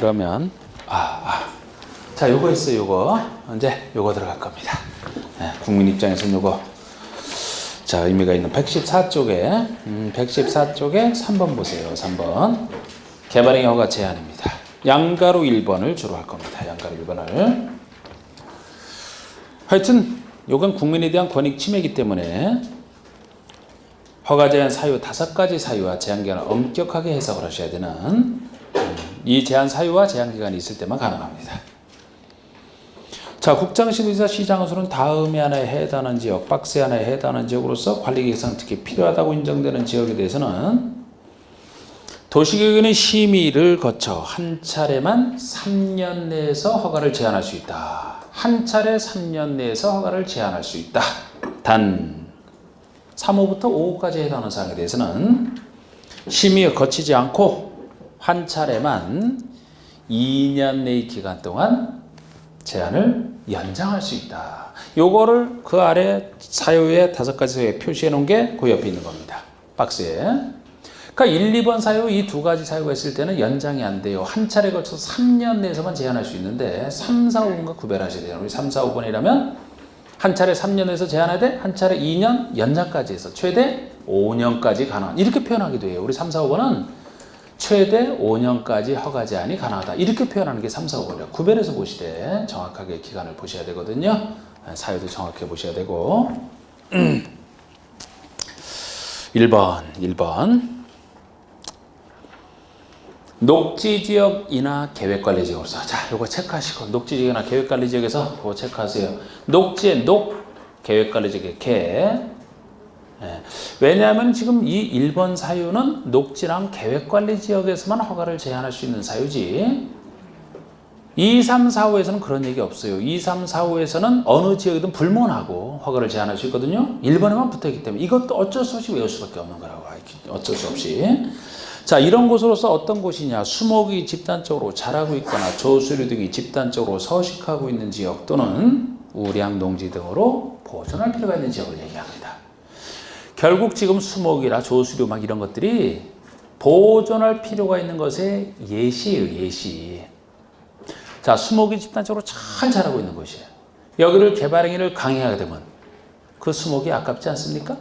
그러면 자, 요거 있어요. 요거 이제 요거 들어갈 겁니다. 국민 입장에서는 요거 자, 의미가 있는 114쪽에 114쪽에 3번 보세요. 3번 개발행위 허가 제한입니다. 양가로 1번을 주로 할 겁니다. 양가로 1번을. 하여튼 요건 국민에 대한 권익 침해이기 때문에 허가 제한 사유 5가지 사유와 제한 기간을 엄격하게 해석을 하셔야 되는 이 제한 사유와 제한 기간이 있을 때만 가능합니다. 자, 국장시도지사 시장으로는 다음에 하나에 해당하는 지역, 박스 하나에 해당하는 지역으로서 관리 개선 특히 필요하다고 인정되는 지역에 대해서는 도시계획위원회 심의를 거쳐 한 차례만 3년 내에서 허가를 제한할 수 있다. 한 차례 3년 내에서 허가를 제한할 수 있다. 단 3호부터 5호까지 해당하는 사항에 대해서는 심의를 거치지 않고 한 차례만 2년 내의 기간 동안 제한을 연장할 수 있다. 요거를 그 아래 사유에 5가지 사유에 표시해 놓은 게 그 옆에 있는 겁니다. 박스에. 그러니까 1, 2번 사유 이 2가지 사유가 있을 때는 연장이 안 돼요. 한 차례 걸쳐서 3년 내에서만 제한할 수 있는데 3, 4, 5번과 구별하셔야 돼요. 우리 3, 4, 5번이라면 한 차례 3년에서 제한해야 돼. 한 차례 2년 연장까지 해서 최대 5년까지 가능한 이렇게 표현하기도 해요. 우리 3, 4, 5번은 최대 5년까지 허가 제한이 가능하다. 이렇게 표현하는 게 3, 4, 5번이에요. 구별해서 보시되 정확하게 기간을 보셔야 되거든요. 사유도 정확하게 보셔야 되고 1번 녹지지역이나 계획관리지역으로서 자, 요거 체크하시고 녹지지역이나 계획관리지역에서 그거 체크하세요. 녹지의 녹, 계획관리지역의 계. 왜냐하면 지금 이 1번 사유는 녹지랑 계획관리지역에서만 허가를 제한할 수 있는 사유지 2, 3, 4, 5에서는 그런 얘기 없어요. 2, 3, 4, 5에서는 어느 지역이든 불문하고 허가를 제한할 수 있거든요. 1번에만 붙어있기 때문에 이것도 어쩔 수 없이 외울 수밖에 없는 거라고. 어쩔 수 없이. 자, 이런 곳으로서 어떤 곳이냐. 수목이 집단적으로 자라고 있거나 조수류 등이 집단적으로 서식하고 있는 지역 또는 우량 농지 등으로 보존할 필요가 있는 지역을 얘기합니다. 결국 지금 수목이나 조수류 막 이런 것들이 보존할 필요가 있는 것의 예시예요. 예시. 자, 수목이 집단적으로 잘 자라고 있는 곳이에요. 여기를 개발행위를 강행하게 되면 그 수목이 아깝지 않습니까?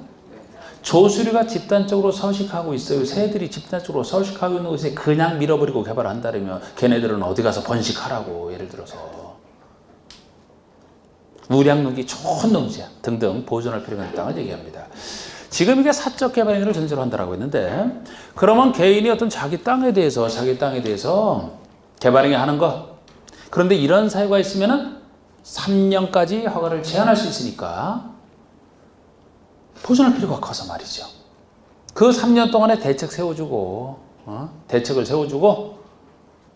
조수류가 집단적으로 서식하고 있어요. 새들이 집단적으로 서식하고 있는 곳에 그냥 밀어버리고 개발한다면 걔네들은 어디 가서 번식하라고. 예를 들어서 우량농지, 좋은 농지야 등등 보존할 필요가 있는 땅을 얘기합니다. 지금 이게 사적 개발행위를 전제로 한다고 했는데 그러면 개인이 어떤 자기 땅에 대해서 개발행위 하는 것 그런데 이런 사유가 있으면은 3년까지 허가를 제한할 수 있으니까 보존할 필요가 커서 말이죠. 그 3년 동안에 대책을 세워주고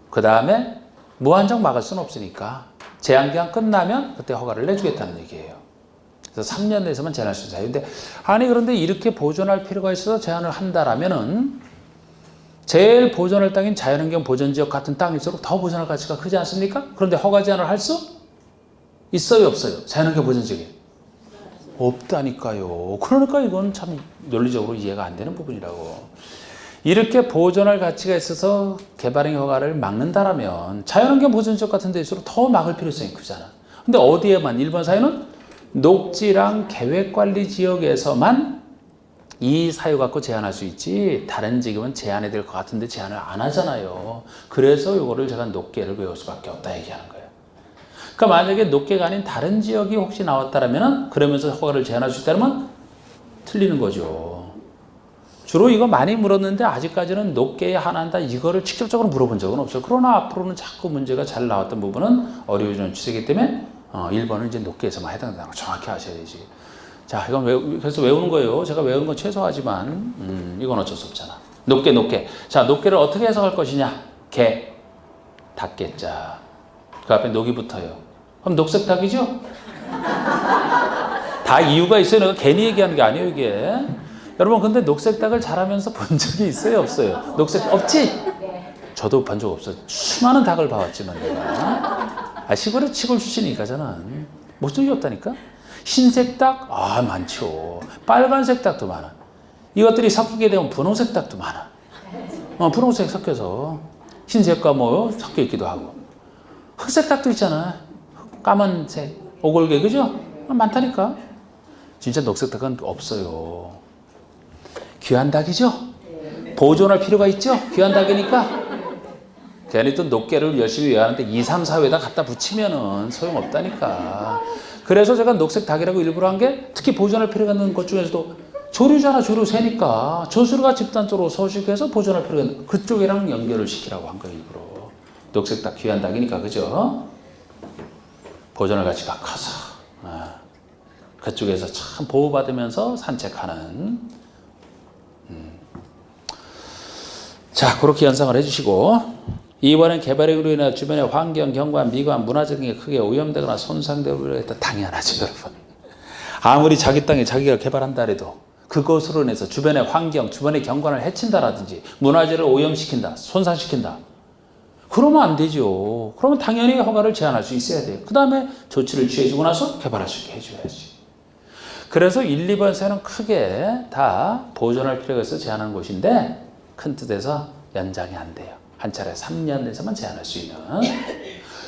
그 다음에 무한정 막을 수는 없으니까 제한기간 끝나면 그때 허가를 내주겠다는 얘기예요. 그래서 3년 내에서만 제한할 수 있는 사유인데 그런데 이렇게 보존할 필요가 있어서 제한을 한다라면은 제일 보존할 땅인 자연환경 보존지역 같은 땅일수록 더 보존할 가치가 크지 않습니까? 그런데 허가 제한을 할 수 있어요, 없어요? 자연환경 보존지역에 없다니까요. 그러니까 이건 참 논리적으로 이해가 안 되는 부분이라고. 이렇게 보존할 가치가 있어서 개발행위 허가를 막는다라면 자연환경 보존지역 같은 데일수록 더 막을 필요성이 크잖아. 근데 어디에만 1번 사유는 녹지랑 계획관리 지역에서만 이 사유 갖고 제한할 수 있지 다른 지역은 제한이 될 것 같은데 제한을 안 하잖아요. 그래서 이거를 제가 녹계를 외울 수밖에 없다 얘기하는 거예요. 그러니까 만약에 녹계가 아닌 다른 지역이 혹시 나왔다라면 그러면서 허가를 제한할 수 있다면 틀리는 거죠. 주로 이거 많이 물었는데 아직까지는 녹계에 하나한다 이거를 직접적으로 물어본 적은 없어요. 그러나 앞으로는 자꾸 문제가 잘 나왔던 부분은 어려워지는 추세이기 때문에 1번은 이제 녹계에서만 해당된다는 거 정확히 아셔야 되지. 자, 이건 그래서 외우는 거예요. 제가 외우는 건 최소하지만 이건 어쩔 수 없잖아. 녹계. 자, 녹계를 어떻게 해석할 것이냐. 개, 닭개자. 그 앞에 녹이 붙어요. 그럼 녹색 닭이죠? 다 이유가 있어요. 내가 괜히 얘기하는 게 아니에요, 이게. 여러분, 근데 녹색 닭을 자라면서 본 적이 있어요, 없어요? 녹색, 없지? 저도 본 적 없어요. 수많은 닭을 봐왔지만 내가. 시골에 시골 출신이니까 저는. 못 적이 없다니까? 흰색 닭? 많죠. 빨간색 닭도 많아. 이것들이 섞이게 되면 분홍색 닭도 많아. 분홍색 섞여서. 흰색과 뭐 섞여 있기도 하고. 흑색 닭도 있잖아. 까만색, 오골개, 그죠? 많다니까. 진짜 녹색 닭은 없어요. 귀한 닭이죠? 보존할 필요가 있죠? 귀한 닭이니까. 괜히 또 녹개를 열심히 외우는데 2, 3, 4회에다 갖다 붙이면은 소용없다니까. 그래서 제가 녹색 닭이라고 일부러 한 게 특히 보존할 필요가 있는 것 중에서도 조류잖아. 조류 새니까 저수류가 집단 쪽으로 서식해서 보존할 필요가 있는 그쪽이랑 연결을 시키라고 한 거예요. 일부러. 녹색 닭 귀한 닭이니까 그죠? 보존할 가치가 커서 그쪽에서 참 보호받으면서 산책하는 자 그렇게 연상을 해주시고 이번엔 개발으로 인해 주변의 환경, 경관, 미관, 문화적인 게 크게 오염되거나 손상되고 있다. 당연하죠 여러분. 아무리 자기 땅에 자기가 개발한다 해도 그것으로 인해서 주변의 환경, 주변의 경관을 해친다라든지 문화재를 오염시킨다, 손상시킨다. 그러면 안 되죠. 그러면 당연히 허가를 제한할 수 있어야 돼요. 그 다음에 조치를 취해주고 나서 개발할 수 있게 해줘야지. 그래서 1, 2번에서는 크게 다 보존할 필요가 있어서 제한하는 곳인데 큰 뜻에서 연장이 안 돼요. 한 차례 3년에서만 제한할 수 있는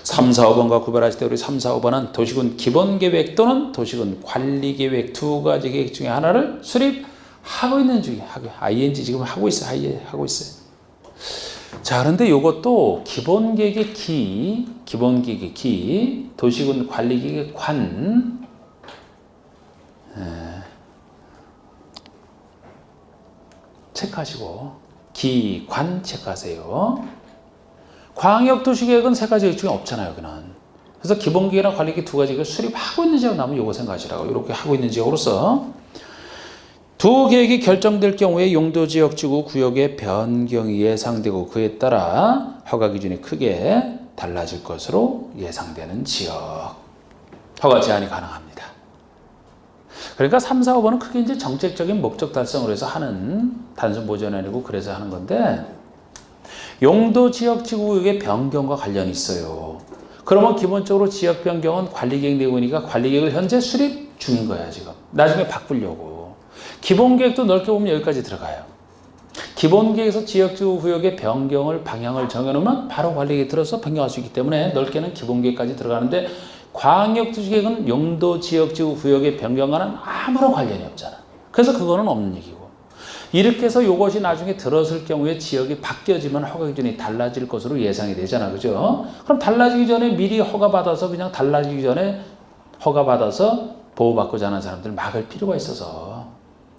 3, 4, 5번과 구별하실 때 우리 3, 4, 5번은 도시군 기본계획 또는 도시군 관리계획 두 가지 계획 중에 하나를 수립하고 있는 중에 ING 지금 하고 있어요. 하고 있어요. 자, 그런데 이것도 기본계획의 기본계획의 기, 도시군 관리계획의 관, 체크하시고, 기관 체크하세요. 광역도시계획은 세 가지 계획 중에 없잖아요, 여기는. 그래서 기본계획이나 관리계획 두 가지 계획을 수립하고 있는 지역 나오면 이거 생각하시라고. 이렇게 하고 있는 지역으로서. 두 계획이 결정될 경우에 용도지역지구 구역의 변경이 예상되고 그에 따라 허가 기준이 크게 달라질 것으로 예상되는 지역 허가 제한이 가능합니다. 그러니까 3, 4, 5번은 크게 이제 정책적인 목적 달성을 위해서 하는 단순 보존이 아니고 그래서 하는 건데 용도지역지구 구역의 변경과 관련이 있어요. 그러면 기본적으로 지역 변경은 관리계획 내용이니까 관리계획을 현재 수립 중인 거야 지금. 나중에 바꾸려고. 기본계획도 넓게 보면 여기까지 들어가요. 기본계획에서 지역지구 구역의 변경을 방향을 정해놓으면 바로 관리계획에 들어서 변경할 수 있기 때문에 넓게는 기본계획까지 들어가는데 광역도시계획은 용도지역지구 구역의 변경과는 아무런 관련이 없잖아. 그래서 그거는 없는 얘기고. 이렇게 해서 이것이 나중에 들어설 경우에 지역이 바뀌어지면 허가 기준이 달라질 것으로 예상이 되잖아. 그죠? 그럼 달라지기 전에 미리 허가받아서 그냥 달라지기 전에 허가받아서 보호받고자 하는 사람들 막을 필요가 있어서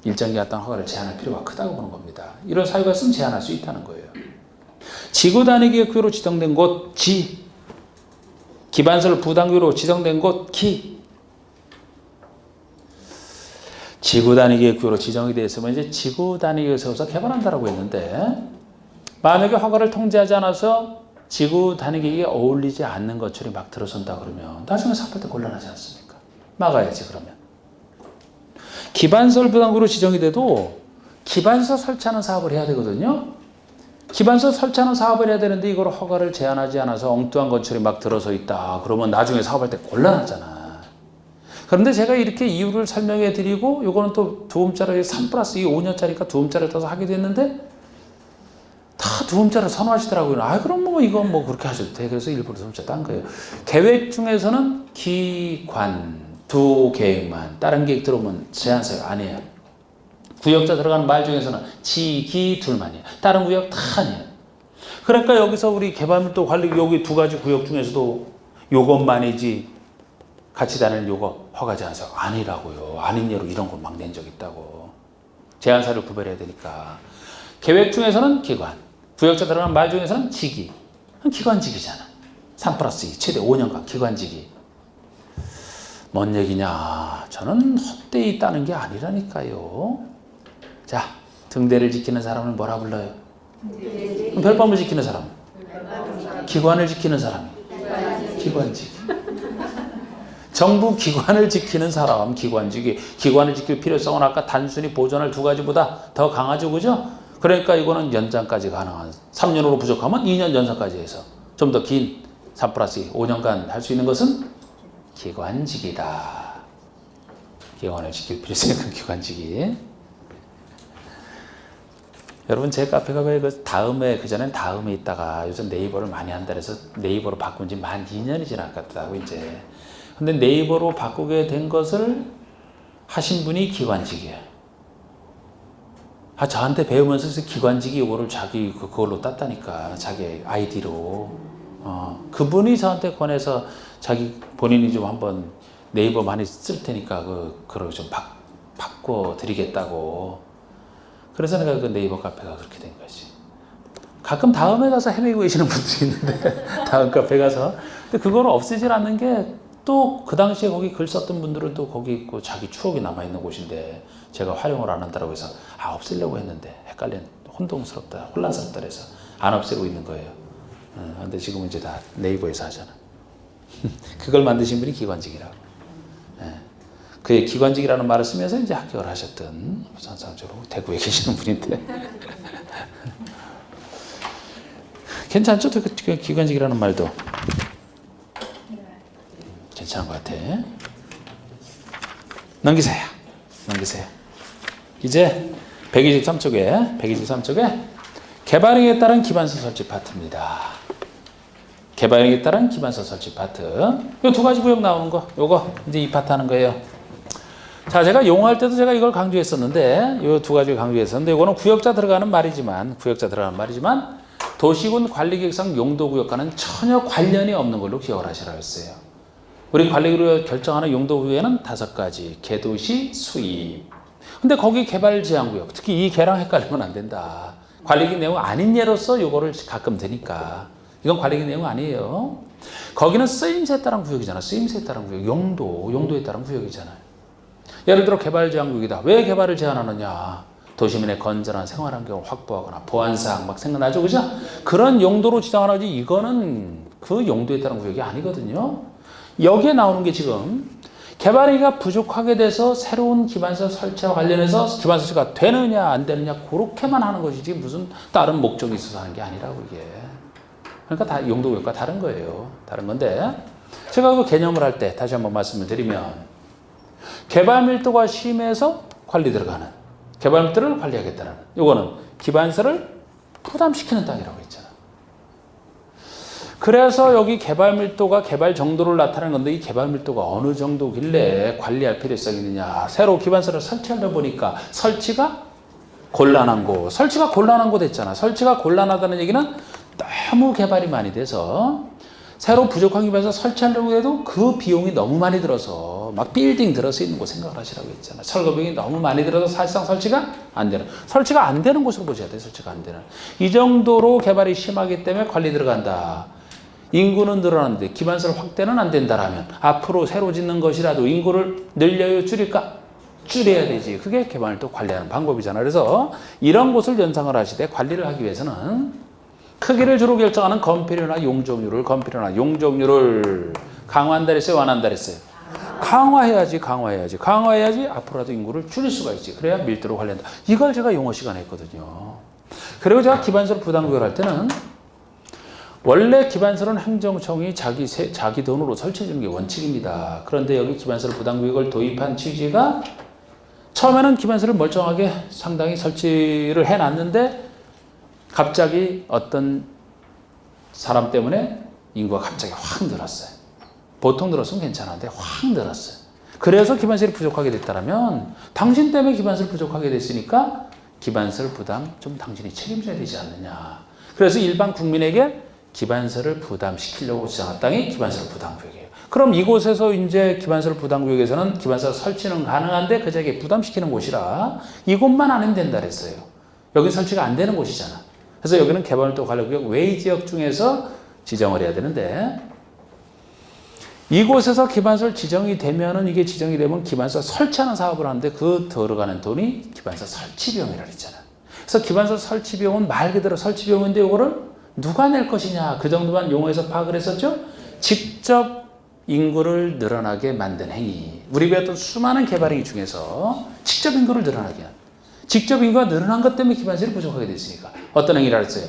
일정 기간 동안 허가를 제한할 필요가 크다고 보는 겁니다. 이런 사유가 있으면 제한할 수 있다는 거예요. 지구 단위 계획구로 지정된 곳 지, 기반설 부담구로 지정된 곳 기. 지구 단위 계획구로 지정이 되어 있으면 이제 지구 단위 계획을 세워서 개발한다라고 했는데 만약에 허가를 통제하지 않아서 지구 단위 계획에 어울리지 않는 것처럼 막 들어선다 그러면 나중에 사업할 때 곤란하지 않습니까? 막아야지 그러면. 기반설 부담구로 지정이 돼도 기반설 설치하는 사업을 해야 되거든요. 기반설 설치하는 사업을 해야 되는데 이걸 허가를 제한하지 않아서 엉뚱한 건축이 막 들어서 있다. 그러면 나중에 사업할 때 곤란하잖아. 그런데 제가 이렇게 이유를 설명해 드리고 이거는 또 두음자를 3+2 5년짜리니까 두음자를 떠서 하게 됐는데 다 두음자를 선호하시더라고요. 아 그럼 뭐 이건 뭐 그렇게 하셔도 돼. 그래서 일부러 두음자 딴 거예요. 계획 중에서는 기관 두 계획만 다른 계획 들어오면 제한사유 안 해요. 구역자 들어가는 말 중에서는 지, 기 둘만이에요. 다른 구역 다 아니에요. 그러니까 여기서 우리 개발도 관리 여기 두 가지 구역 중에서도 요것만이지 같이 다니는 요거 허가 제한사유 아니라고요. 아닌 예로 이런 거 막 낸 적 있다고. 제한사유를 구별해야 되니까. 계획 중에서는 기관, 구역자 들어가는 말 중에서는 지기. 기관지기잖아. 3+2 최대 5년간 기관지기. 뭔 얘기냐? 저는 헛되이 따는 게 아니라니까요. 자, 등대를 지키는 사람을 뭐라 불러요? 별밤을 지키는 사람. 기관을 지키는 사람이. 기관지기. 정부 기관을 지키는 사람, 기관지기. 기관을 지킬 필요성은 아까 단순히 보존할 두 가지보다 더 강하죠, 그죠? 그러니까 이거는 연장까지 가능한. 3년으로 부족하면 2년 연장까지 해서 좀 더 긴 3+2 5년간 할 수 있는 것은 기관지기다. 기관을 지킬 필요성이 큰 기관지기. 여러분 제 카페가 왜 그 다음에 그전엔 다음에 있다가 요즘 네이버를 많이 한다 해서 네이버로 바꾼 지 만 2년이 지났다고 이제. 근데 네이버로 바꾸게 된 것을 하신 분이 기관직이에요. 저한테 배우면서 기관직이 이거를 자기 그걸로 땄다니까. 자기 아이디로. 그분이 저한테 권해서 자기 본인이 좀 한번 네이버 많이 쓸 테니까 그걸 좀 바꿔 드리겠다고. 그래서 내가 그 네이버 카페가 그렇게 된 거지. 가끔 다음에 가서 헤매고 계시는 분들이 있는데 다음 카페 가서. 근데 그거를 없애질 않는 게 또 그 당시에 거기 글 썼던 분들은 또 거기 있고 자기 추억이 남아있는 곳인데 제가 활용을 안 한다고 해서 없애려고 했는데 헷갈린 혼동스럽다 혼란스럽다 해서 안 없애고 있는 거예요. 근데 지금은 이제 다 네이버에서 하잖아. 그걸 만드신 분이 기관직이라고. 그의 기관직이라는 말을 쓰면서 이제 합격을 하셨던 부산상조로 대구에 계시는 분인데 괜찮죠? 그 기관직이라는 말도 괜찮은 것 같아. 넘기세요. 이제 123쪽에 개발행위에 따른 기반서 설치 파트입니다. 개발행위에 따른 기반서 설치 파트. 요 두 가지 구역 나오는 거, 요거 이제 이 파트 하는 거예요. 자, 제가 용어할 때도 제가 이걸 강조했었는데, 요 두 가지를 강조했었는데, 이거는 구역자 들어가는 말이지만, 도시군 관리계획상 용도구역과는 전혀 관련이 없는 걸로 기억을 하시라고 했어요. 우리 관리구역 결정하는 용도구역에는 5가지, 개도시, 수입. 근데 거기 개발제한구역, 특히 이 개랑 헷갈리면 안 된다. 관리계획 내용 아닌 예로서 요거를 가끔 드니까. 이건 관리계획 내용 아니에요. 거기는 쓰임새에 따른 구역이잖아. 쓰임새에 따른 구역, 용도에 따른 구역이잖아요. 예를 들어 개발제한구역이다. 왜 개발을 제한하느냐? 도시민의 건전한 생활환경을 확보하거나 보안사항 막 생각나죠, 그죠? 그런 용도로 지정하는 거지. 이거는 그 용도에 따른 구역이 아니거든요. 여기에 나오는 게 지금 개발행위가 부족하게 돼서 새로운 기반서 설치와 관련해서 기반서 설치가 되느냐 안 되느냐 그렇게만 하는 것이지 무슨 다른 목적이 있어서 하는 게 아니라고 이게. 그러니까 다 용도구역과 다른 거예요. 다른 건데 제가 그 개념을 할 때 다시 한번 말씀을 드리면 개발 밀도가 심해서 관리 들어가는 개발 밀도를 관리하겠다는 요거는 기반서를 부담시키는 땅이라고 했잖아. 그래서 여기 개발 밀도가 개발 정도를 나타내는 건데 이 개발 밀도가 어느 정도길래 관리할 필요성이 있느냐. 새로 기반서를 설치하려 보니까 설치가 곤란한 곳. 설치가 곤란한 곳 했잖아. 설치가 곤란하다는 얘기는 너무 개발이 많이 돼서 새로 부족한 기반서 설치하려고 해도 그 비용이 너무 많이 들어서 막 빌딩 들어서 있는 곳 생각을 하시라고 했잖아. 철거 비용이 너무 많이 들어서 사실상 설치가 안 되는. 설치가 안 되는 곳으로 보셔야 돼. 설치가 안 되는. 이 정도로 개발이 심하기 때문에 관리 들어간다. 인구는 늘어나는데 기반설 확대는 안 된다라면 앞으로 새로 짓는 것이라도 인구를 늘려요 줄일까? 줄여야 되지. 그게 개발을 또 관리하는 방법이잖아. 그래서 이런 곳을 연상을 하시되 관리를 하기 위해서는 크기를 주로 결정하는 건폐율이나 용적률을 강화한다 그랬어요? 완화한다 그랬어요? 강화해야지. 앞으로라도 인구를 줄일 수가 있지. 그래야 밀도로 관리한다. 이걸 제가 용어 시간에 했거든요. 그리고 제가 기반설 부담구역을 할 때는 원래 기반설은 행정청이 자기 돈으로 설치해 주는 게 원칙입니다. 그런데 여기 기반설 부담구역을 도입한 취지가 처음에는 기반설을 멀쩡하게 상당히 설치를 해놨는데 갑자기 어떤 사람 때문에 인구가 갑자기 확 늘었어요. 보통 늘었으면 괜찮은데 확 늘었어요. 그래서 기반설이 부족하게 됐다면 당신 때문에 기반설 부족하게 됐으니까 기반설 부담 좀 당신이 책임져야 되지 않느냐. 그래서 일반 국민에게 기반서를 부담시키려고 지정한 땅이 기반설 부담구역이에요. 그럼 이곳에서 이제 기반설 부담구역에서는 기반서 설치는 가능한데 그 자기에 부담시키는 곳이라 이곳만 아니면 된다 그랬어요. 여기 설치가 안 되는 곳이잖아. 그래서 여기는 개발밀도 관리구역 외의 지역 중에서 지정을 해야 되는데 이곳에서 기반설 지정이 되면은 이게 지정이 되면 기반서 설치하는 사업을 하는데 그 들어가는 돈이 기반서 설치 비용이라 그랬잖아. 그래서 기반서 설치 비용은 말 그대로 설치 비용인데 이거를 누가 낼 것이냐. 그 정도만 용어에서 파악을 했었죠. 직접 인구를 늘어나게 만든 행위. 우리 배웠던 수많은 개발 행위 중에서 직접 인구를 늘어나게 한. 직접 인구가 늘어난 것 때문에 기반설이 부족하게 됐으니까. 어떤 행위라 했어요?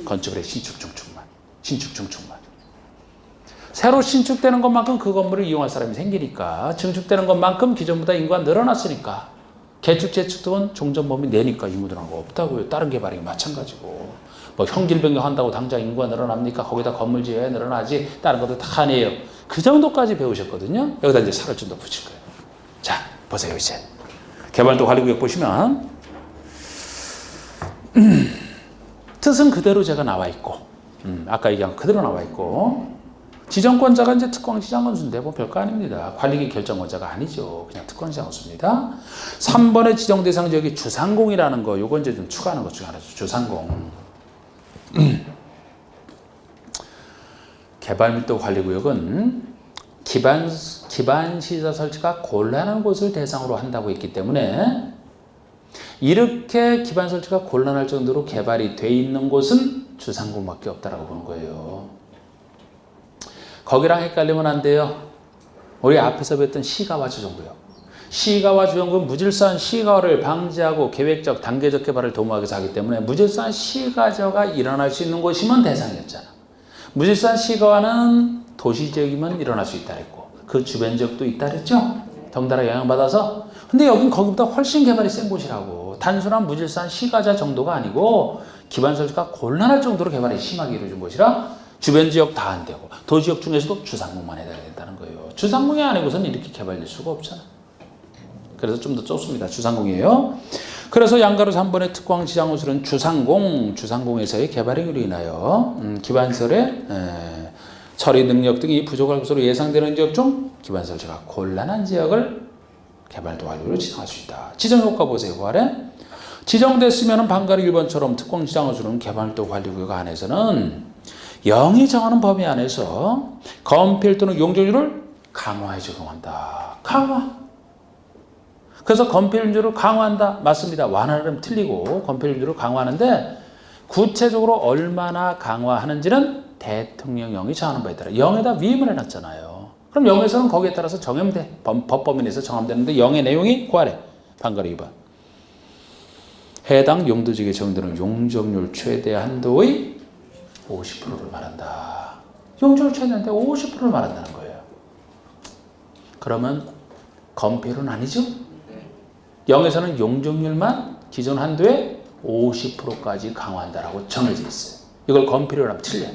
건축을 해. 신축 증축만. 새로 신축되는 것만큼 그 건물을 이용할 사람이 생기니까 증축되는 것만큼 기존보다 인구가 늘어났으니까 개축, 재축은 종전법이 내니까 인구들하고 없다고요. 다른 개발이 마찬가지고. 뭐 형질 변경한다고 당장 인구가 늘어납니까? 거기다 건물 지어야 늘어나지. 다른 것도 다 아니에요. 그 정도까지 배우셨거든요. 여기다 이제 살을 좀 더 붙일 거예요. 자, 보세요 이제. 개발도 관리구역 보시면 뜻은 그대로 제가 나와 있고, 아까 얘기한 그대로 나와 있고, 지정권자가 이제 특광시장 건수인데 뭐 별거 아닙니다. 관리기 결정권자가 아니죠. 그냥 특광시장 건수입니다. 3번의 지정 대상 지역이 주상공이라는 거, 요거 이제 좀 추가하는 것 중에 하나죠. 주상공. 개발밀도 관리구역은 기반 시설 설치가 곤란한 곳을 대상으로 한다고 했기 때문에 이렇게 기반 설치가 곤란할 정도로 개발이 돼 있는 곳은 주상공밖에 없다라고 보는 거예요. 거기랑 헷갈리면 안 돼요. 우리 앞에서 배웠던 시가와 주정구요. 시가와 주정구는 무질서한 시가화를 방지하고 계획적, 단계적 개발을 도모하기 위해서 하기 때문에 무질서한 시가화가 일어날 수 있는 곳이면 대상이었잖아. 무질서한 시가화는 도시지역이면 일어날 수 있다 그랬고 그 주변 지역도 있다 그랬죠. 덩달아 영향받아서. 근데 여긴 거기보다 훨씬 개발이 센 곳이라고. 단순한 무질서한 시가자 정도가 아니고 기반 설치가 곤란할 정도로 개발이 심하게 이루어진 곳이라 주변 지역 다 안 되고 도지역 중에서도 주상공만 해야 된다는 거예요. 주상공이 아니고서는 이렇게 개발될 수가 없잖아. 그래서 좀 더 좁습니다. 주상공이에요. 그래서 양가로 3번의 특광시장호술은 주상공에서의 개발행위로 인하여 기반설의 처리 능력 등이 부족할 것으로 예상되는 지역 중 기반 설치가 곤란한 지역을 개발도 완료로 지정할 수 있다. 지정효과 보세요. 그 아래 지정됐으면 방가로 1번처럼 특광시장호술은 개발도 관리구역 안에서는 영이 정하는 범위 안에서 건폐율 또는 용적률을 강화해 적용한다. 강화. 그래서 건폐율을 강화한다. 맞습니다. 완화는 틀리고 건폐율을 강화하는데 구체적으로 얼마나 강화하는지는 대통령령이 정하는 바에 따라 0에다 위임을 해놨잖아요. 그럼 0에서는 거기에 따라서 정하면 법범위 내에서 정하면 되는데 0의 내용이 그 아래 방가로 2번. 해당 용도지역에 적용되는 용적률 최대 한도의 50%를 말한다. 용적률 최대한데 50%를 말한다는 거예요. 그러면 건폐율은 아니죠? 0에서는 용적률만 기존 한도의 50%까지 강화한다라고 정해져 있어요. 이걸 건폐율이라고 틀려요.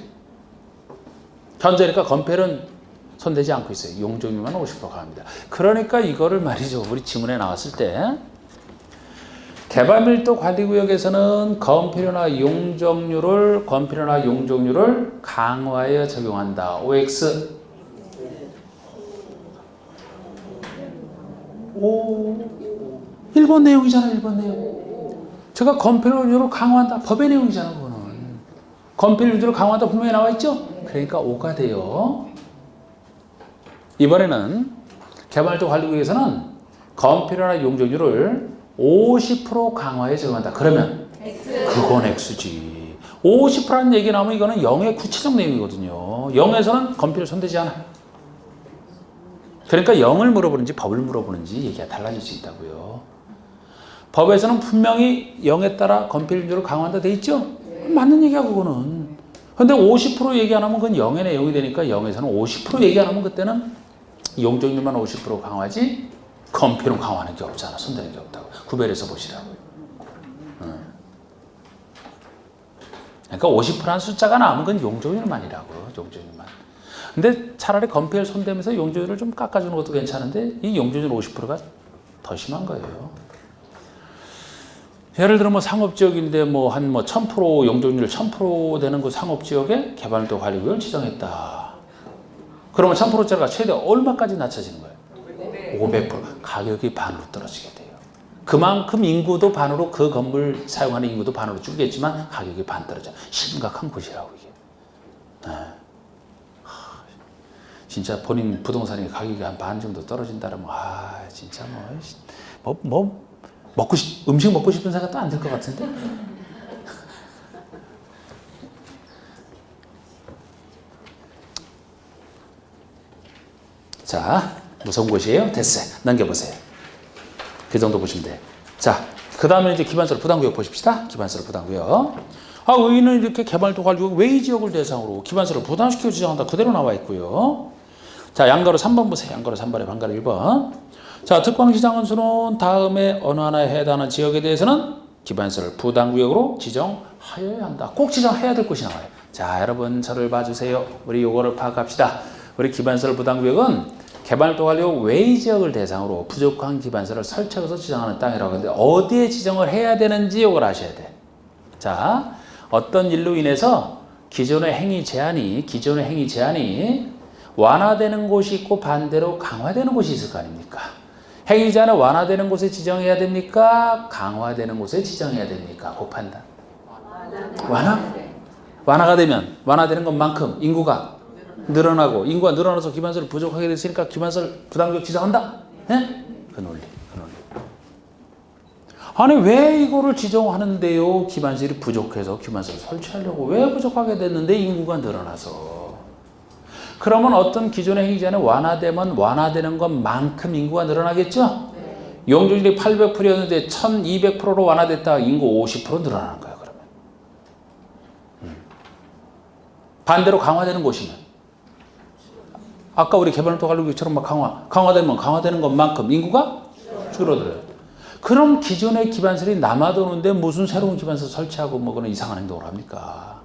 현재니까 건폐율은 손대지 않고 있어요. 용적률만 50% 강화합니다. 그러니까 이거를 말이죠. 우리 지문에 나왔을 때 개발밀도 관리구역에서는 건폐율이나 용적률을 강화하여 적용한다. OX. 오, 1번 내용이잖아. 1번 내용. 제가 건폐율을 강화한다. 법의 내용이잖아. 그거는. 건폐율을 강화한다 분명히 나와 있죠? 그러니까 5가 돼요. 이번에는 개발밀도 관리구역에서는 건폐율이나 용적률을 50% 강화해 적용한다. 그러면 X. 그건 X지. 50%라는 얘기 나오면 이거는 0의 구체적 내용이거든요. 0에서는 건폐율 손대지 않아. 그러니까 0을 물어보는지 법을 물어보는지 얘기가 달라질 수 있다고요. 법에서는 분명히 0에 따라 건폐율을 강화한다 돼 있죠? 맞는 얘기야 그거는. 근데 50% 얘기 안 하면 그건 0의 내용이 되니까 0에서는 50% 얘기 안 하면 그때는 용적률만 50% 강화하지 건폐율은 강화하는 게 없잖아. 손대는 게 없다고. 구별해서 보시라고요. 그러니까 50%한 숫자가 나오면 그건 용적률만이라고요. 용적률만. 근데 차라리 건폐율 손대면서 용적률을 좀 깎아주는 것도 괜찮은데 이 용적률 50%가 더 심한 거예요. 예를 들어 뭐 상업지역인데 뭐 한 1000% 용적률 1000% 되는 그 상업지역에 개발도 관리구역을 지정했다. 그러면 1000%짜리가 최대 얼마까지 낮춰지는 거예요? 500%. 가격이 반으로 떨어지게 돼요. 그만큼 인구도 반으로 그 건물 사용하는 인구도 반으로 줄겠지만 가격이 반 떨어져. 심각한 곳이라고 이게. 네. 진짜 본인 부동산이 가격이 한 반 정도 떨어진다면 진짜 음식 먹고 싶은 생각도 안 들 것 같은데. 자, 무서운 곳이에요. 됐어요. 넘겨보세요. 그 정도 보시면 돼요. 자, 그 다음에 이제 기반서로 부담구역 보십시다. 기반서로 부담구역. 의의는 이렇게 개발도 관리구역 외의 지역을 대상으로 기반서를 부담시켜 지정한다. 그대로 나와 있고요. 자, 양가로 3번 보세요. 양가로 3번에 방가로 1번. 자, 특광지정원수는 다음에 어느 하나에 해당하는 지역에 대해서는 기반시설 부담구역으로 지정하여야 한다. 꼭 지정해야 될 곳이 나와요. 자, 여러분 저를 봐주세요. 우리 요거를 파악합시다. 우리 기반시설 부담구역은 개발도관리구 외의 지역을 대상으로 부족한 기반시설을 설치해서 지정하는 땅이라고 하는데 어디에 지정을 해야 되는지 이걸 아셔야 돼. 자, 어떤 일로 인해서 기존의 행위 제한이 완화되는 곳이 있고 반대로 강화되는 곳이 있을 거 아닙니까? 행위 제한을 완화되는 곳에 지정해야 됩니까? 강화되는 곳에 지정해야 됩니까? 그 판단. 완화가 되면 완화되는 것만큼 인구가 늘어나고 인구가 늘어나서 기반시설이 부족하게 됐으니까 기반시설 부담구역 지정한다. 예? 그 논리. 아니 왜 이거를 지정하는데요? 기반시설이 부족해서 기반시설 설치하려고 왜 부족하게 됐는데 인구가 늘어나서. 그러면 어떤 기존의 행위 제한이 완화되면 완화되는 것만큼 인구가 늘어나겠죠? 용적률이 800%였는데 1200%로 완화됐다가 인구 50% 늘어나는 거예요. 그러면. 반대로 강화되는 곳이면 아까 우리 개발도관리구역처럼 막 강화되면 강화되는 것만큼 인구가 줄어들어요. 그럼 기존의 기반시설이 남아도는데 무슨 새로운 기반시설 설치하고 뭐 그런 이상한 행동을 합니까?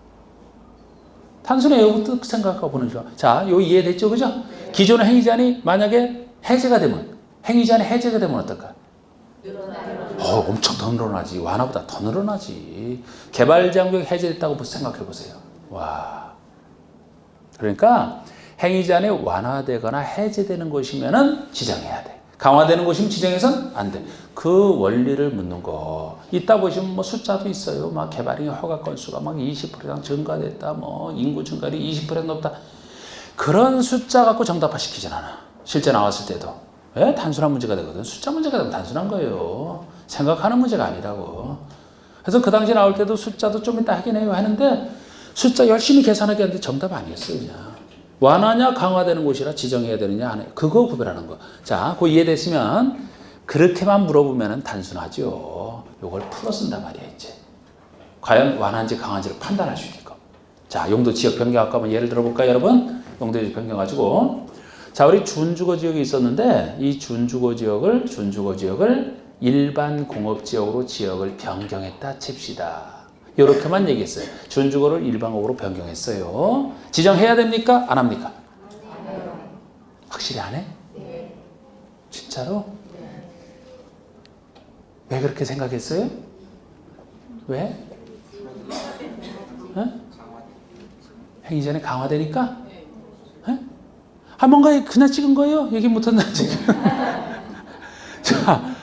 단순히 이것도 생각하고 보는 거죠. 자, 요 이해됐죠? 그죠? 기존의 행위 제한이 만약에 해제가 되면 어떨까? 엄청 더 늘어나지. 완화보다 더 늘어나지. 개발장벽이 해제됐다고 생각해 보세요. 와. 그러니까 행위 제한이 완화되거나 해제되는 것이면은 지정해야 돼. 강화되는 것이면 지정해서는 안 돼. 그 원리를 묻는 거. 이따 보시면 뭐 숫자도 있어요. 막 개발행위 허가 건수가 막 20% 이상 증가됐다. 뭐 인구 증가율이 20% 넘다. 그런 숫자 갖고 정답화 시키진 않아. 실제 나왔을 때도. 왜? 단순한 문제가 되거든. 숫자 문제가 되면 단순한 거예요. 생각하는 문제가 아니라고. 그래서 그 당시 나올 때도 숫자도 좀 이따 하긴 해요. 하는데 숫자 열심히 계산하게 하는데 정답 아니었어요. 그냥. 완화냐 강화되는 곳이라 지정해야 되느냐 안 해. 그거 구별하는 거. 자, 그거 이해됐으면 그렇게만 물어보면 단순하죠. 요걸 풀어 쓴단 말이야 이제. 과연 완화인지 강화인지를 판단할 수 있게끔. 자, 용도 지역 변경 아까 한번 예를 들어볼까요 여러분? 용도 지역 변경 가지고. 자, 우리 준주거 지역이 있었는데 이 준주거 지역을 일반 공업지역으로 지역을 변경했다 칩시다. 이렇게만 얘기했어요. 준주거를 일반공업으로 변경했어요. 지정해야 됩니까? 안 합니까? 확실히 안 해? 네. 진짜로? 네. 왜 그렇게 생각했어요? 왜? 행위 전에 강화되니까? 뭔가 그냥 찍은 거예요? 얘기 못한다 지금. 자,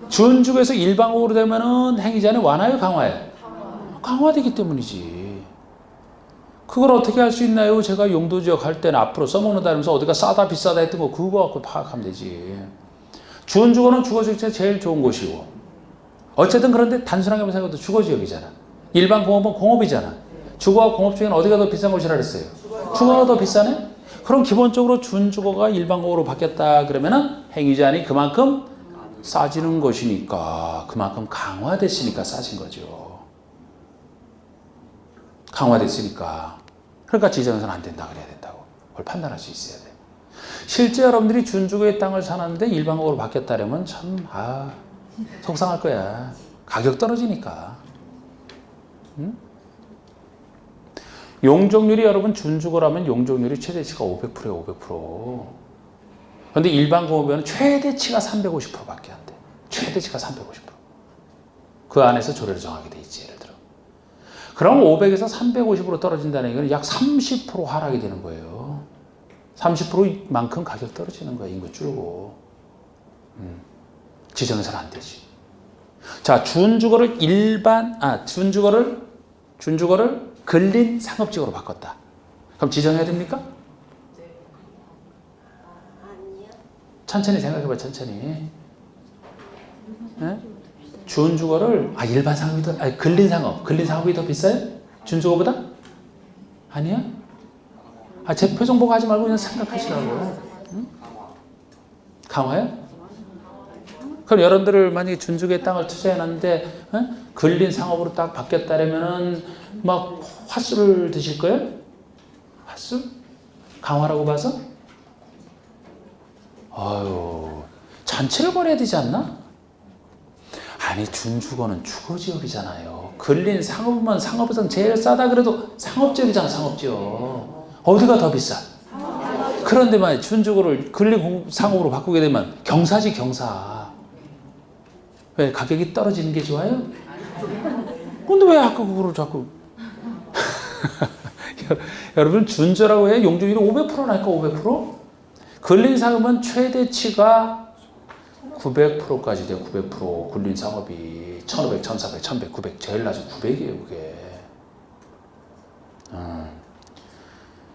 준주거에서 일반공업으로 되면은 행위 전에 완화요, 강화요? 강화되기 때문이지. 그걸 어떻게 할 수 있나요? 제가 용도지역 할 때는 앞으로 써먹는다 하면서 어디가 싸다 비싸다 했던 거 그거 갖고 파악하면 되지. 준주거는 주거지역이 제일 좋은 곳이고 어쨌든 그런데 단순하게 생각해도 주거지역이잖아. 일반 공업은 공업이잖아. 주거와 공업 중에는 어디가 더 비싼 곳이라 그랬어요? 주거가 더 비싸네? 그럼 기본적으로 준주거가 일반 공업으로 바뀌었다 그러면은 행위 제한이 그만큼 싸지는 것이니까 그만큼 강화됐으니까 싸진 거죠. 강화됐으니까. 그러니까 지정해서는 안 된다 그래야 된다고. 그걸 판단할 수 있어야 돼. 실제 여러분들이 준주거의 땅을 사는데 일반공업으로 바뀌었다면 참 속상할 거야. 가격 떨어지니까. 응? 용적률이 여러분 준주거라면 용적률이 최대치가 500%예요. 500%. 그런데 일반공업에는 최대치가 350%밖에 안 돼. 최대치가 350%. 그 안에서 조례를 정하게 돼 있지. 예를 들어. 그럼 500에서 350으로 떨어진다는 얘기는 약 30% 하락이 되는 거예요. 30%만큼 가격 떨어지는 거예요. 인구 줄고. 지정해서는 안 되지. 자, 준주거를 준주거를 근린 상업지역으로 바꿨다. 그럼 지정해야 됩니까? 아니요. 천천히 생각해봐, 천천히. 네? 준주거를 일반 상업이 더 근린 상업이 더 비싸요? 준주거보다? 아니야? 제 표정 보고 하지 말고 그냥 생각하시라고. 응? 강화요? 그럼 여러분들을 만약에 준주거의 땅을 투자해놨는데 근린 상업으로 딱 바뀌었다면은 막 팥술을 드실 거예요? 팥술? 강화라고 봐서? 아유, 전체를 버려야 되지 않나? 아니 준주거는 주거지역이잖아요. 근린 상업은 상업에선 제일 싸다 그래도 상업지역이잖아. 상업지역. 어디가 더 비싸? 그런데 만약 준주거를 근린 상업으로 바꾸게 되면 경사지 경사. 왜 가격이 떨어지는 게 좋아요? 근데 왜 아까 그거를 자꾸 여러분 준저라고 해 용적률이 500%나니까 500%? 근린 상업은 최대치가 900%까지 돼요. 900% 근린 상업이 1500, 1400, 1100, 900 제일 낮은 900이에요. 그게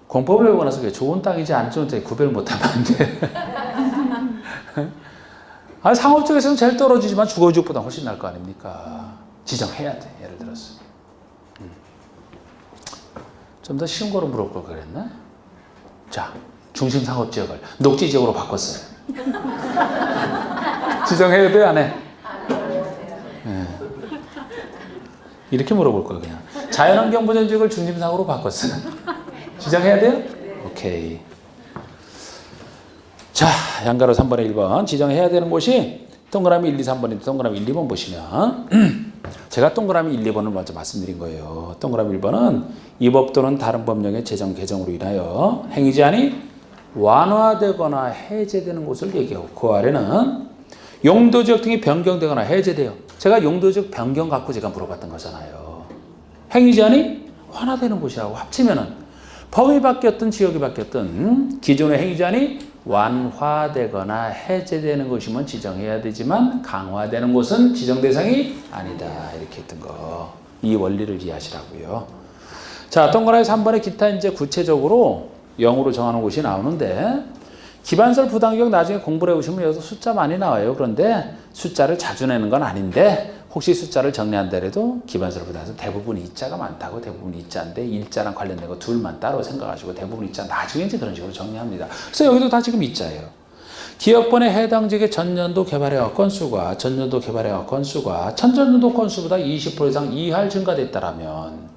공법을 배우고 나서 그게 좋은 땅이지 안 좋은 땅이 구별을 못하면 안 돼. 아, 상업 쪽에서는 제일 떨어지지만 주거지역보다 훨씬 나을 거 아닙니까? 지정해야 돼. 예를 들어서 좀 더 쉬운 거로 물어볼 걸 그랬나? 자, 중심 상업지역을 녹지지역으로 바꿨어요. 지정해야 돼, 안 해? 네. 이렇게 물어볼 거예요, 그냥. 자연환경 보전지역을 중심상으로 바꿨어요. 지정해야 돼요? 오케이. 자, 양가로 3번에 1번. 지정해야 되는 곳이 동그라미 1, 2, 3번인데 동그라미 1, 2번 보시면 제가 동그라미 1, 2번을 먼저 말씀드린 거예요. 동그라미 1번은 이 법 또는 다른 법령의 제정, 개정으로 인하여 행위제한이 완화되거나 해제되는 곳을 얘기하고 그 아래는 용도지역 등이 변경되거나 해제돼요. 제가 용도지역 변경 갖고 제가 물어봤던 거잖아요. 행위제한이 완화되는 곳이라고 합치면은 범위 바뀌었든 지역이 바뀌었든 기존의 행위제한이 완화되거나 해제되는 것이면 지정해야 되지만 강화되는 곳은 지정 대상이 아니다. 이렇게 했던 거. 이 원리를 이해하시라고요. 자, 동그라미 3번에 기타 이제 구체적으로 0으로 정하는 곳이 나오는데 기반설 부담격 나중에 공부를 해보시면 여기서 숫자 많이 나와요. 그런데 숫자를 자주 내는 건 아닌데 혹시 숫자를 정리한다래도 기반설 부담에서 대부분 이자가 많다고 대부분 이자인데 일자랑 관련된 거 둘만 따로 생각하시고 대부분 이자 나중에 이제 그런 식으로 정리합니다. 그래서 여기도 다 지금 이자예요. 기업번에 해당 지역의 전년도 개발해와 건수가 전년도 개발해와 건수가 천전년도 건수보다 20% 이상 이하를 증가됐다라면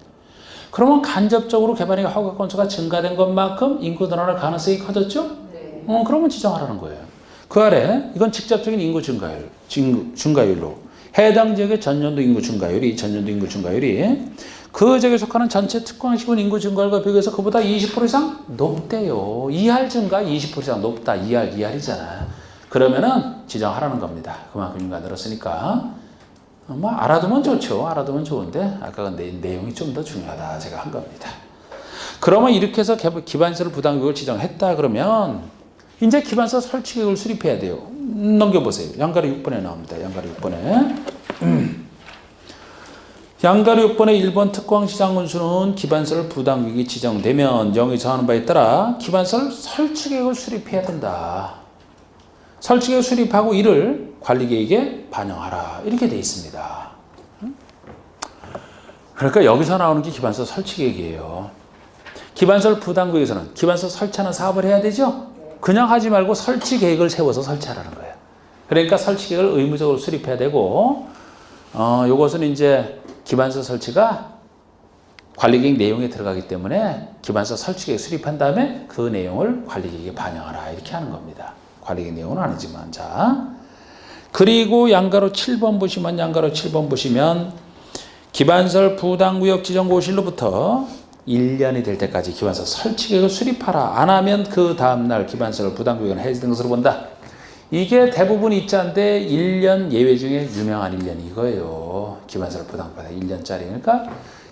그러면 간접적으로 개발의 허가 건수가 증가된 것만큼 인구 늘어날 가능성이 커졌죠? 네. 그러면 지정하라는 거예요. 그 아래 이건 직접적인 인구 증가율로 해당 지역의 전년도 인구 증가율이 그 지역에 속하는 전체 특광시군 인구 증가율과 비교해서 그보다 20% 이상 높대요. 2할 증가 20% 이상 높다. 2할이잖아. 그러면은 지정하라는 겁니다. 그만큼 인구가 늘었으니까. 뭐 알아두면 좋죠. 알아두면 좋은데 아까 내용이 좀 더 중요하다. 제가 한 겁니다. 그러면 이렇게 해서 기반시설 부담구역을 지정했다 그러면 이제 기반시설 설치계획을 수립해야 돼요. 넘겨보세요. 양가로 6번에 나옵니다. 양가로 6번에. 양가로 6번의 1번 특광시장 군수는 기반시설 부담구역이 지정되면 0이 정하는 바에 따라 기반시설 설치계획을 수립해야 된다. 설치계획 수립하고 이를 관리계획에 반영하라. 이렇게 돼 있습니다. 그러니까 여기서 나오는 게 기반시설 설치계획이에요. 기반시설 부담구역에서는 기반시설 설치하는 사업을 해야 되죠? 그냥 하지 말고 설치계획을 세워서 설치하라는 거예요. 그러니까 설치계획을 의무적으로 수립해야 되고 요것은 이제 기반시설 설치가 관리계획 내용에 들어가기 때문에 기반시설 설치계획 수립한 다음에 그 내용을 관리계획에 반영하라. 이렇게 하는 겁니다. 관리계획 내용은 아니지만 자 그리고 양가로 7번 보시면 기반시설 부담구역 지정고실로부터 1년이 될 때까지 기반시설 설치계획을 수립하라. 안 하면 그 다음날 기반시설 부담구역은 해제된 것으로 본다. 이게 대부분 입자인데 1년 예외 중에 유명한 1년이 이거예요. 기반시설 부담구역 1년짜리. 그러니까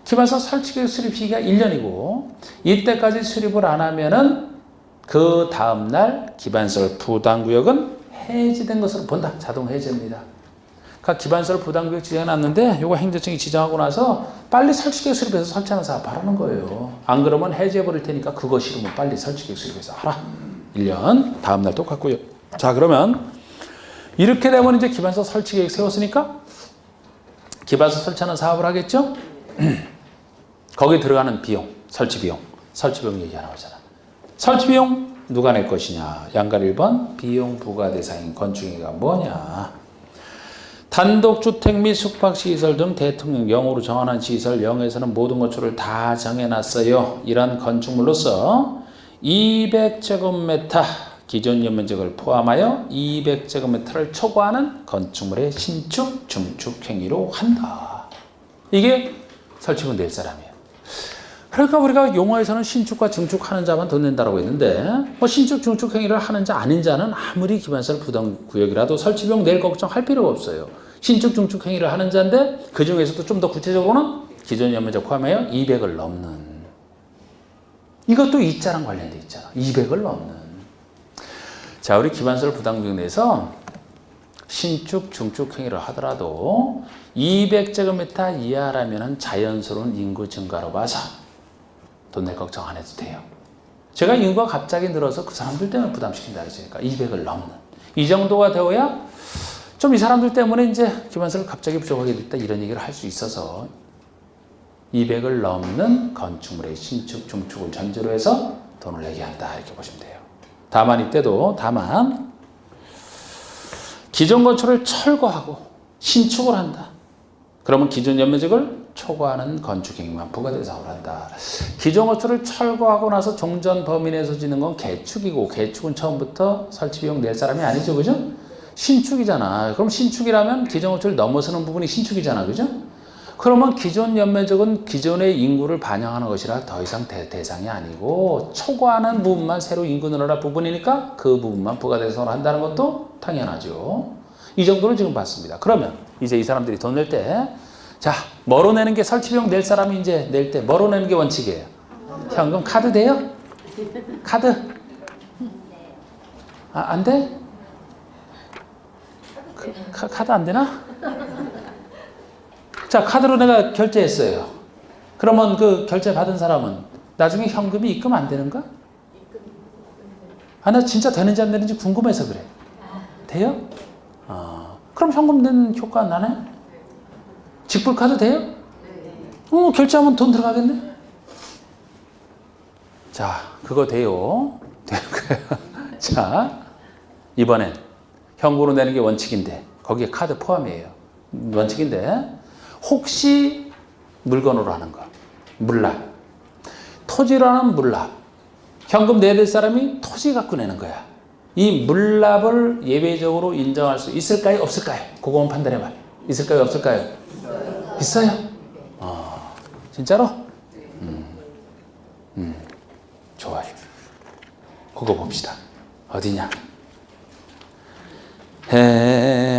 기반시설 설치계획 수립 시기가 1년이고 이때까지 수립을 안 하면은 그 다음날 기반시설 부담구역은 해제된 것으로 본다. 자동 해제입니다. 그러니까 기반시설 부담구역 지정해놨는데 요거 행정청이 지정하고 나서 빨리 설치계획 수립해서 설치하는 사업 하라는 거예요. 안 그러면 해제해버릴 테니까 그거 싫으면 빨리 설치계획 수립해서 하라. 1년 다음날 똑같고요. 자 그러면 이렇게 되면 이제 기반시설 설치계획 세웠으니까 기반시설 설치하는 사업을 하겠죠? 거기에 들어가는 비용, 설치비용 얘기가 나오잖아. 설치비용 누가 낼 것이냐. 양가 1번 비용 부과 대상인 건축행위가 뭐냐. 단독주택 및 숙박시설 등 대통령령으로 정하는 시설 0에서는 모든 건축을 다 정해놨어요. 이러한 건축물로서 200제곱미터 기존 연면적을 포함하여 200제곱미터를 초과하는 건축물의 신축, 중축 행위로 한다. 이게 설치면 낼 사람이에요. 그러니까 우리가 용어에서는 신축과 중축하는 자만 돈 낸다고 했는데 뭐 신축, 중축 행위를 하는 자 아닌 자는 아무리 기반시설 부담구역이라도 설치비용 낼 걱정할 필요가 없어요. 신축, 중축 행위를 하는 자인데 그 중에서도 좀 더 구체적으로는 기존 연면적 포함하여 200을 넘는, 이것도 이자랑 관련돼 있잖아. 200을 넘는. 자, 우리 기반시설 부담구역 내에서 신축, 중축 행위를 하더라도 200제곱미터 이하라면 자연스러운 인구 증가로 봐서 돈 낼 걱정 안 해도 돼요. 제가 인구가 갑자기 늘어서 그 사람들 때문에 부담시킨다 했으니까 200을 넘는. 이 정도가 되어야 좀 이 사람들 때문에 이제 기반시설 갑자기 부족하게 됐다 이런 얘기를 할 수 있어서 200을 넘는 건축물의 신축, 중축을 전제로 해서 돈을 내게 한다 이렇게 보시면 돼요. 다만 이때도 기존 건축을 철거하고 신축을 한다. 그러면 기존 연면적을 초과하는 건축행위만 부과대상으로 한다. 기존 건축을 철거하고 나서 종전 범위 내에서 짓는 건 개축이고 개축은 처음부터 설치비용 낼 사람이 아니죠. 그죠? 신축이잖아. 그럼 신축이라면 기존 건축을 넘어서는 부분이 신축이잖아. 그죠? 그러면 기존 연면적은 기존의 인구를 반영하는 것이라 더 이상 대상이 아니고 초과하는 부분만 새로 인구 늘어날 부분이니까 그 부분만 부과대상으로 한다는 것도 당연하죠. 이 정도를 지금 봤습니다. 그러면 이제 이 사람들이 돈 낼 때, 자, 뭐로 내는 게 설치비용 낼 사람이 이제 낼 때 뭐로 내는 게 원칙이에요? 현금 카드 돼요? 카드? 안 돼? 카드 안 되나? 자, 카드로 내가 결제했어요. 그러면 그 결제 받은 사람은 나중에 현금이 입금 안 되는가? 나 진짜 되는지 안 되는지 궁금해서 그래. 돼요? 그럼 현금 낸 효과 나네? 직불카드 돼요? 결제하면 돈 들어가겠네? 자, 그거 돼요. 자, 이번엔 현금으로 내는 게 원칙인데 거기에 카드 포함이에요. 원칙인데 혹시 물건으로 하는 거, 물납, 토지로 하는 물납, 현금 내야 될 사람이 토지 갖고 내는 거야. 이 물납을 예외적으로 인정할 수 있을까요? 없을까요? 그거만 판단해봐. 있을까요? 없을까요? 있어요? 진짜로? 좋아요. 그거 봅시다. 어디냐?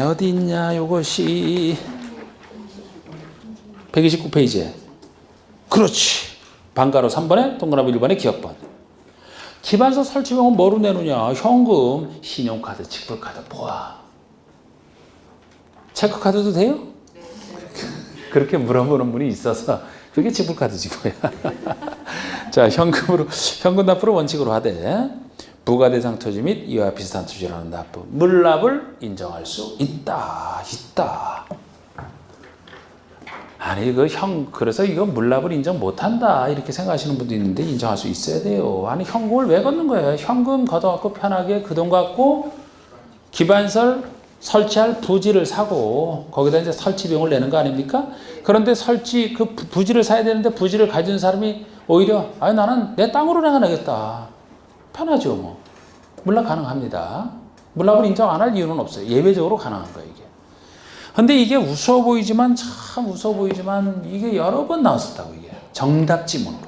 어디냐? 요것이 129페이지에. 그렇지. 방가로 3번에 동그라미 1번에 기억번. 기반서 설치비용은 뭐로 내느냐? 현금, 신용카드, 직불카드 포함. 체크카드도 돼요? 그렇게 물어보는 분이 있어서 그게 직불카드지 뭐야. 자, 현금 납부를 원칙으로 하되 부가대상 토지 및 이와 비슷한 토지라는 납부, 물납을 인정할 수 있다. 아니 그래서 이거 물납을 인정 못한다 이렇게 생각하시는 분도 있는데 인정할 수 있어야 돼요. 아니 현금을 왜 걷는 거예요? 현금 걷어갖고 편하게 그 돈 갖고 기반설 설치할 부지를 사고 거기다 이제 설치 비용을 내는 거 아닙니까? 그런데 그 부지를 사야 되는데 부지를 가진 사람이 오히려 나는 내 땅으로 내가 내겠다. 편하죠 뭐. 물납 가능합니다. 물납을 인정 안 할 이유는 없어요. 예외적으로 가능한 거예요 이게. 근데 이게 우스워 보이지만 이게 여러 번 나왔었다고 이게. 정답 지문으로.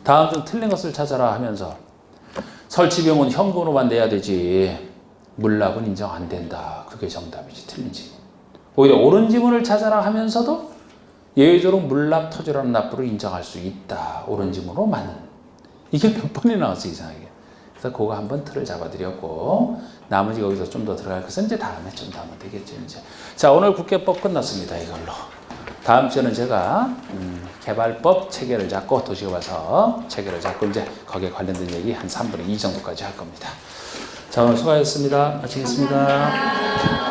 다음 중 틀린 것을 찾아라 하면서 설치비용은 현금으로만 내야 되지 물납은 인정 안 된다. 그게 정답이지. 틀린 지문. 오히려 옳은 지문을 찾아라 하면서도 예외적으로 물납 토지라는 납부를 인정할 수 있다. 옳은 지문으로 맞는. 이게 몇 번이 나왔어 이상하게. 그래서 그거 한번 틀을 잡아드렸고 나머지 거기서 좀 더 들어갈 것은 이제 다음에 좀 더 하면 되겠죠. 이제. 자, 오늘 국계법 끝났습니다. 이걸로. 다음 주에는 제가 개발법 체계를 잡고 도시에 와서 체계를 잡고 이제 거기에 관련된 얘기 한 3분의 2 정도까지 할 겁니다. 자, 오늘 수고하셨습니다. 마치겠습니다.